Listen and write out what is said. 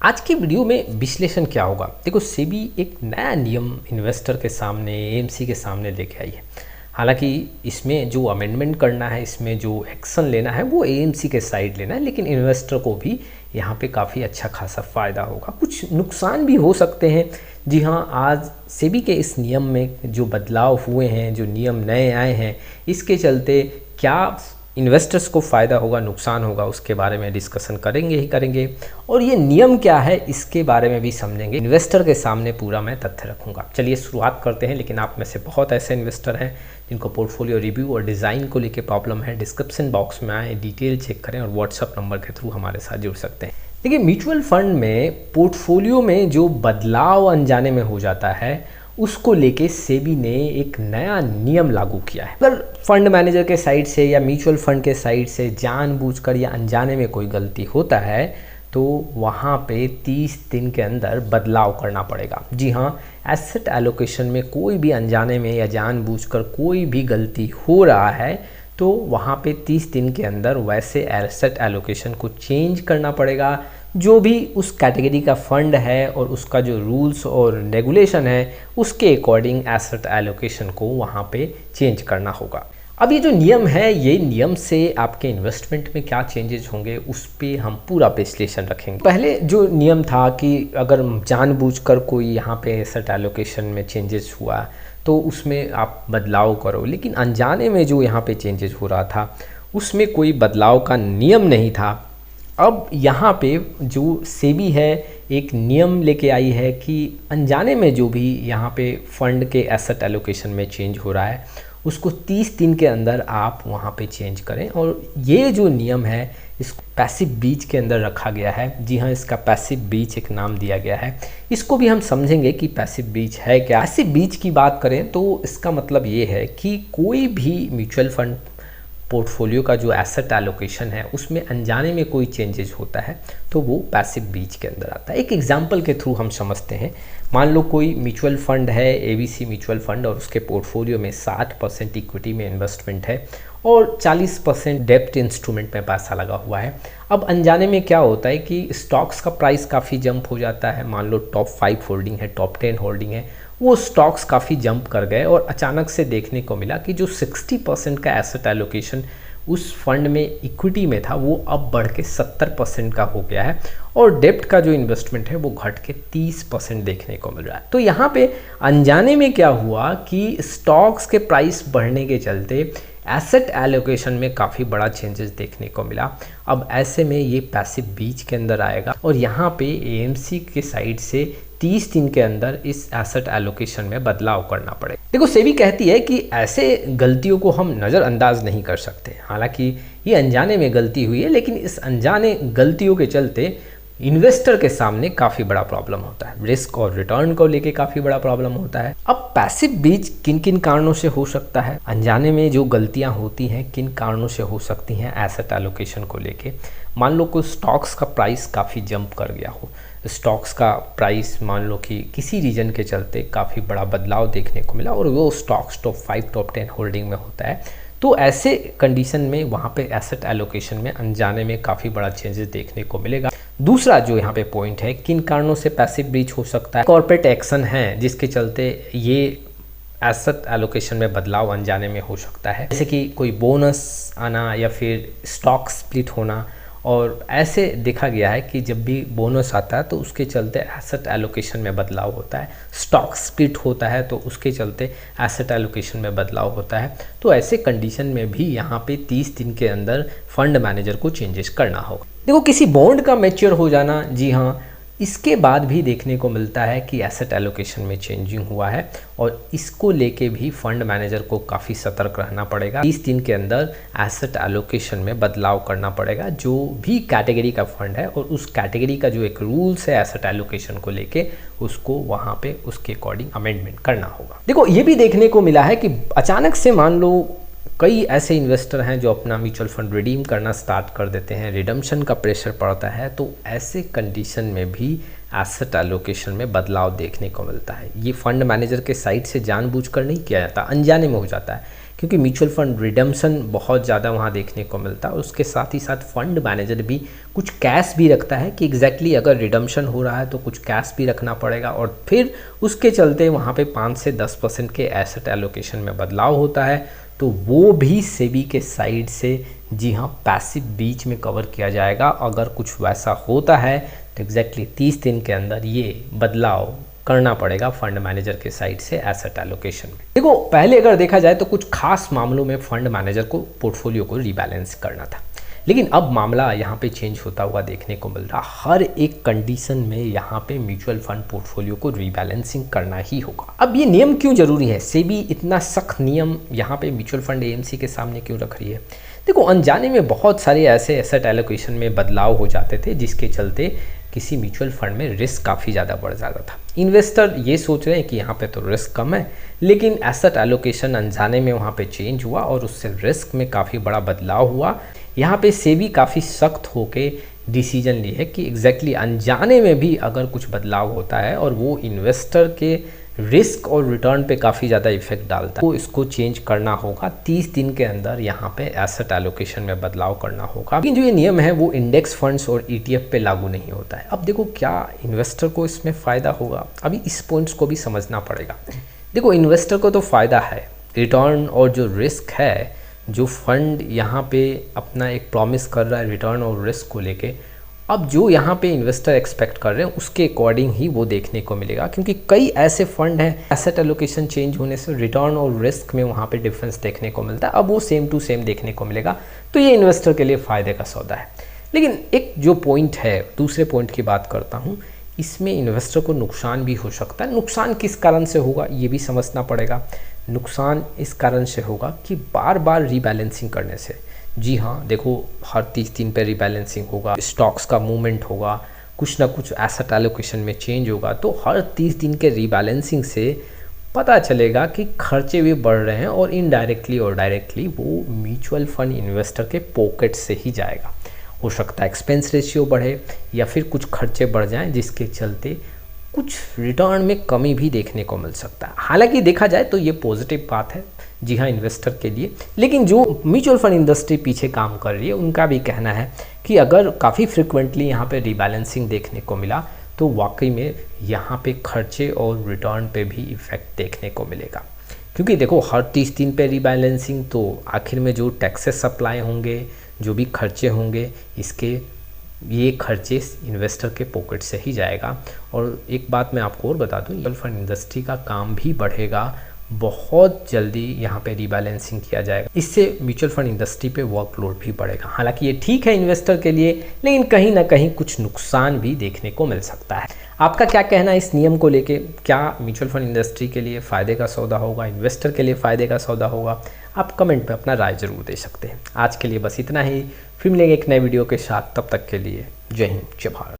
आज की वीडियो में विश्लेषण क्या होगा। देखो, सेबी एक नया नियम इन्वेस्टर के सामने, एएमसी के सामने लेके आई है। हालांकि इसमें जो अमेंडमेंट करना है, इसमें जो एक्शन लेना है वो एएमसी के साइड लेना है, लेकिन इन्वेस्टर को भी यहाँ पे काफ़ी अच्छा खासा फ़ायदा होगा। कुछ नुकसान भी हो सकते हैं। जी हाँ, आज सेबी के इस नियम में जो बदलाव हुए हैं, जो नियम नए आए हैं, इसके चलते क्या इन्वेस्टर्स को फ़ायदा होगा, नुकसान होगा, उसके बारे में डिस्कशन करेंगे ही करेंगे। और ये नियम क्या है इसके बारे में भी समझेंगे। इन्वेस्टर के सामने पूरा मैं तथ्य रखूंगा। चलिए शुरुआत करते हैं। लेकिन आप में से बहुत ऐसे इन्वेस्टर हैं जिनको पोर्टफोलियो रिव्यू और डिज़ाइन को लेकर प्रॉब्लम है। डिस्क्रिप्शन बॉक्स में आए, डिटेल चेक करें और व्हाट्सअप नंबर के थ्रू हमारे साथ जुड़ सकते हैं। देखिए, म्यूचुअल फंड में पोर्टफोलियो में जो बदलाव अनजाने में हो जाता है उसको लेके सेबी ने एक नया नियम लागू किया है। अगर फंड मैनेजर के साइड से या म्यूचुअल फंड के साइड से जानबूझकर या अनजाने में कोई गलती होता है तो वहाँ पे 30 दिन के अंदर बदलाव करना पड़ेगा। जी हाँ, एसेट एलोकेशन में कोई भी अनजाने में या जानबूझकर कोई भी गलती हो रहा है तो वहाँ पे 30 दिन के अंदर वैसे एसेट एलोकेशन को चेंज करना पड़ेगा। जो भी उस कैटेगरी का फंड है और उसका जो रूल्स और रेगुलेशन है उसके अकॉर्डिंग एसेट एलोकेशन को वहाँ पे चेंज करना होगा। अब ये जो नियम है, ये नियम से आपके इन्वेस्टमेंट में क्या चेंजेस होंगे उस पर हम पूरा विश्लेषण रखेंगे। पहले जो नियम था कि अगर जानबूझकर कोई यहाँ पे एसेट एलोकेशन में चेंजेस हुआ तो उसमें आप बदलाव करो, लेकिन अनजाने में जो यहाँ पे चेंजेस हो रहा था उसमें कोई बदलाव का नियम नहीं था। अब यहाँ पे जो सेबी है एक नियम लेके आई है कि अनजाने में जो भी यहाँ पे फंड के एसेट एलोकेशन में चेंज हो रहा है उसको 30 दिन के अंदर आप वहाँ पे चेंज करें। और ये जो नियम है इसको पैसिव बीच के अंदर रखा गया है। जी हाँ, इसका पैसिव बीच एक नाम दिया गया है। इसको भी हम समझेंगे कि पैसिव बीच है क्या। पैसिव बीच की बात करें तो इसका मतलब ये है कि कोई भी म्यूचुअल फंड पोर्टफोलियो का जो एसेट एलोकेशन है उसमें अनजाने में कोई चेंजेस होता है तो वो पैसिव बीच के अंदर आता है। एक एग्जांपल के थ्रू हम समझते हैं। मान लो कोई म्यूचुअल फंड है, एबीसी म्यूचुअल फंड, और उसके पोर्टफोलियो में 60% इक्विटी में इन्वेस्टमेंट है और 40% डेब्ट इंस्ट्रूमेंट में पैसा लगा हुआ है। अब अनजाने में क्या होता है कि स्टॉक्स का प्राइस काफ़ी जंप हो जाता है। मान लो टॉप 5 होल्डिंग है, टॉप 10 होल्डिंग है, वो स्टॉक्स काफ़ी जंप कर गए और अचानक से देखने को मिला कि जो 60% का एसेट एलोकेशन उस फंड में इक्विटी में था वो अब बढ़ के 70% का हो गया है और डेब्ट का जो इन्वेस्टमेंट है वो घट के 30% देखने को मिल रहा है। तो यहाँ पे अनजाने में क्या हुआ कि स्टॉक्स के प्राइस बढ़ने के चलते एसेट एलोकेशन में काफ़ी बड़ा चेंजेस देखने को मिला। अब ऐसे में ये पैसिव बीच के अंदर आएगा और यहाँ पे एएमसी के साइड से 30 दिन के अंदर इस एसेट एलोकेशन में बदलाव करना पड़े। देखो, सेबी कहती है कि ऐसे गलतियों को हम नज़रअंदाज नहीं कर सकते। हालांकि ये अनजाने में गलती हुई है, लेकिन इस अनजाने गलतियों के चलते इन्वेस्टर के सामने काफ़ी बड़ा प्रॉब्लम होता है। रिस्क और रिटर्न को लेके काफ़ी बड़ा प्रॉब्लम होता है। अब पैसिव बीच किन किन कारणों से हो सकता है, अनजाने में जो गलतियां होती हैं किन कारणों से हो सकती हैं एसेट एलोकेशन को लेके। मान लो कोई स्टॉक्स का प्राइस काफ़ी जंप कर गया हो, स्टॉक्स का प्राइस मान लो कि किसी रीजन के चलते काफ़ी बड़ा बदलाव देखने को मिला और वो स्टॉक्स टॉप 5 टॉप 10 होल्डिंग में होता है, तो ऐसे कंडीशन में वहाँ पे एसेट एलोकेशन में अनजाने में काफ़ी बड़ा चेंजेस देखने को मिलेगा। दूसरा जो यहाँ पे पॉइंट है, किन कारणों से पैसिव ब्रीच हो सकता है, कॉर्पोरेट एक्शन है जिसके चलते ये एसेट एलोकेशन में बदलाव अनजाने में हो सकता है, जैसे कि कोई बोनस आना या फिर स्टॉक स्प्लिट होना। और ऐसे देखा गया है कि जब भी बोनस आता है तो उसके चलते एसेट एलोकेशन में बदलाव होता है, स्टॉक स्प्लिट होता है तो उसके चलते एसेट एलोकेशन में बदलाव होता है। तो ऐसे कंडीशन में भी यहाँ पे 30 दिन के अंदर फंड मैनेजर को चेंजेस करना होगा। देखो, किसी बॉन्ड का मैच्योर हो जाना, जी हाँ, इसके बाद भी देखने को मिलता है कि एसेट एलोकेशन में चेंजिंग हुआ है और इसको लेके भी फंड मैनेजर को काफ़ी सतर्क रहना पड़ेगा। 30 दिन के अंदर एसेट एलोकेशन में बदलाव करना पड़ेगा। जो भी कैटेगरी का फंड है और उस कैटेगरी का जो एक रूल्स है एसेट एलोकेशन को लेके, उसको वहाँ पे उसके अकॉर्डिंग अमेंडमेंट करना होगा। देखो, ये भी देखने को मिला है कि अचानक से मान लो कई ऐसे इन्वेस्टर हैं जो अपना म्यूचुअल फंड रिडीम करना स्टार्ट कर देते हैं, रिडम्पशन का प्रेशर पड़ता है, तो ऐसे कंडीशन में भी एसेट एलोकेशन में बदलाव देखने को मिलता है। ये फंड मैनेजर के साइड से जानबूझकर नहीं किया जाता, अनजाने में हो जाता है। क्योंकि म्यूचुअल फंड रिडम्पशन बहुत ज़्यादा वहाँ देखने को मिलता है। और उसके साथ ही साथ फंड मैनेजर भी कुछ कैश भी रखता है कि एग्जैक्टली अगर रिडम्पशन हो रहा है तो कुछ कैश भी रखना पड़ेगा, और फिर उसके चलते वहाँ पे 5 से 10% के एसेट एलोकेशन में बदलाव होता है, तो वो भी सेबी के साइड से जी हाँ पैसिव बीच में कवर किया जाएगा। अगर कुछ वैसा होता है तो एग्जैक्टली 30 दिन के अंदर ये बदलाव करना पड़ेगा फंड मैनेजर के साइड से एसेट एलोकेशन में। देखो पहले अगर देखा जाए तो कुछ खास मामलों में फंड मैनेजर को पोर्टफोलियो को रीबैलेंस करना था, लेकिन अब मामला यहाँ पे चेंज होता हुआ देखने को मिल रहा। हर एक कंडीशन में यहाँ पे म्यूचुअल फंड पोर्टफोलियो को रीबैलेंसिंग करना ही होगा। अब ये नियम क्यों जरूरी है, सेबी इतना सख्त नियम यहाँ पे म्यूचुअल फंड एएमसी के सामने क्यों रख रही है? देखो अनजाने में बहुत सारे ऐसे एसेट एलोकेशन में बदलाव हो जाते थे जिसके चलते किसी म्यूचुअल फंड में रिस्क काफ़ी ज़्यादा बढ़ जाता था। इन्वेस्टर ये सोच रहे हैं कि यहाँ पे तो रिस्क कम है, लेकिन एसेट एलोकेशन अनजाने में वहाँ पे चेंज हुआ और उससे रिस्क में काफ़ी बड़ा बदलाव हुआ। यहाँ पे सेबी काफ़ी सख्त होके डिसीजन ली है कि एग्जैक्टली अनजाने में भी अगर कुछ बदलाव होता है और वो इन्वेस्टर के रिस्क और रिटर्न पे काफ़ी ज़्यादा इफेक्ट डालता है, तो इसको चेंज करना होगा। 30 दिन के अंदर यहाँ पे एसेट एलोकेशन में बदलाव करना होगा। लेकिन जो ये नियम है वो इंडेक्स फंड्स और ETF पे लागू नहीं होता है। अब देखो क्या इन्वेस्टर को इसमें फ़ायदा होगा, अभी इस पॉइंट्स को भी समझना पड़ेगा। देखो इन्वेस्टर को तो फ़ायदा है, रिटर्न और जो रिस्क है, जो फंड यहाँ पे अपना एक प्रॉमिस कर रहा है रिटर्न और रिस्क को लेके, अब जो यहाँ पे इन्वेस्टर एक्सपेक्ट कर रहे हैं उसके अकॉर्डिंग ही वो देखने को मिलेगा। क्योंकि कई ऐसे फंड हैं एसेट एलोकेशन चेंज होने से रिटर्न और रिस्क में वहाँ पे डिफरेंस देखने को मिलता है, अब वो सेम टू सेम देखने को मिलेगा, तो ये इन्वेस्टर के लिए फ़ायदे का सौदा है। लेकिन एक जो पॉइंट है, दूसरे पॉइंट की बात करता हूँ, इसमें इन्वेस्टर को नुकसान भी हो सकता है। नुकसान किस कारण से होगा ये भी समझना पड़ेगा। नुकसान इस कारण से होगा कि बार बार रीबैलेंसिंग करने से, जी हाँ देखो हर 30 दिन पे रीबैलेंसिंग होगा, स्टॉक्स का मूवमेंट होगा, कुछ ना कुछ एसेट एलोकेशन में चेंज होगा, तो हर 30 दिन के रीबैलेंसिंग से पता चलेगा कि खर्चे भी बढ़ रहे हैं और इनडायरेक्टली और डायरेक्टली वो म्यूचुअल फंड इन्वेस्टर के पॉकेट से ही जाएगा। हो सकता है एक्सपेंस रेशियो बढ़े या फिर कुछ खर्चे बढ़ जाएं जिसके चलते कुछ रिटर्न में कमी भी देखने को मिल सकता है। हालांकि देखा जाए तो ये पॉजिटिव बात है जी हाँ इन्वेस्टर के लिए, लेकिन जो म्यूचुअल फंड इंडस्ट्री पीछे काम कर रही है उनका भी कहना है कि अगर काफ़ी फ्रिक्वेंटली यहाँ पे रीबैलेंसिंग देखने को मिला तो वाकई में यहाँ पे खर्चे और रिटर्न पे भी इफ़ेक्ट देखने को मिलेगा। क्योंकि देखो हर 30 दिन पे रीबैलेंसिंग, तो आखिर में जो टैक्सेस सप्लाई होंगे, जो भी खर्चे होंगे, इसके ये खर्चे इन्वेस्टर के पॉकेट से ही जाएगा। और एक बात मैं आपको और बता दूं, म्यूचुअल फंड इंडस्ट्री का काम भी बढ़ेगा, बहुत जल्दी यहाँ पे रीबैलेंसिंग किया जाएगा, इससे म्यूचुअल फंड इंडस्ट्री पे वर्कलोड भी बढ़ेगा। हालांकि ये ठीक है इन्वेस्टर के लिए, लेकिन कहीं ना कहीं कुछ नुकसान भी देखने को मिल सकता है। आपका क्या कहना है इस नियम को लेके? क्या म्यूचुअल फंड इंडस्ट्री के लिए फ़ायदे का सौदा होगा, इन्वेस्टर के लिए फ़ायदे का सौदा होगा? आप कमेंट पे अपना राय ज़रूर दे सकते हैं। आज के लिए बस इतना ही, फिर मिलेंगे एक नए वीडियो के साथ, तब तक के लिए जय हिंद जय भारत।